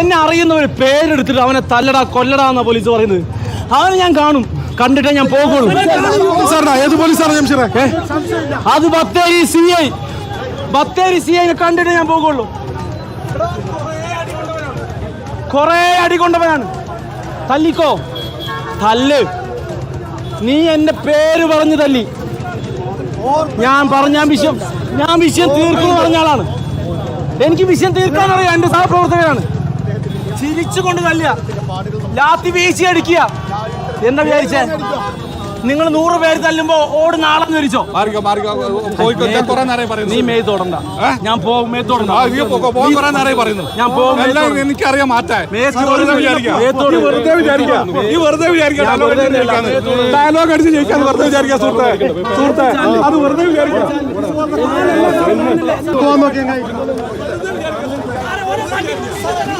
എന്നെ അറിയുന്നവര് പേരെടുത്തിട്ട് അവനെ തല്ലടാ കൊല്ലടാ എന്നാ പോലീസ് പറയുന്നത്. അവനെ ഞാൻ കാണും, കണ്ടിട്ടേ ഞാൻ പോകുള്ളൂ. ഏത് പോലീസാണ് ജംഷീറെ? അത് ബത്തേരി CI കണ്ടിട്ടേ ഞാൻ പോകുള്ളൂ. കൊറേ അടി കൊണ്ടവനാണ്. തല്ലിക്കോ, തല്ല്. നീ എന്റെ പേര് പറഞ്ഞു തല്ലി. ഞാൻ വിഷയം തീർക്കുന്നു പറഞ്ഞ ആളാണ്. എനിക്ക് വിഷയം തീർക്കാനറിയാം. എന്റെ സഹപ്രവർത്തകരാണ്. ചിരിച്ചുകൊണ്ട് തല്ലുക, ലാത്തി വീശി അടിക്കുക. എന്താ വിചാരിച്ചേ? നിങ്ങൾ 100 പേര് തല്ലുമ്പോ ഓടുന്ന ആളെന്ന് വിരിച്ചോ? നീ മേത്ത് തൊടണ്ട. ഞാൻ പോകും. മേത്ത് തൊടണ്ട. ഞാൻ പോകും. എനിക്കറിയാം മാറ്റാൻ. ഡയലോഗ് അടിച്ച് ജയിക്കാൻ വെറുതെ വിചാരിക്കാം സുഹൃത്തെ. അത് വെറുതെ വിചാരിക്കാം.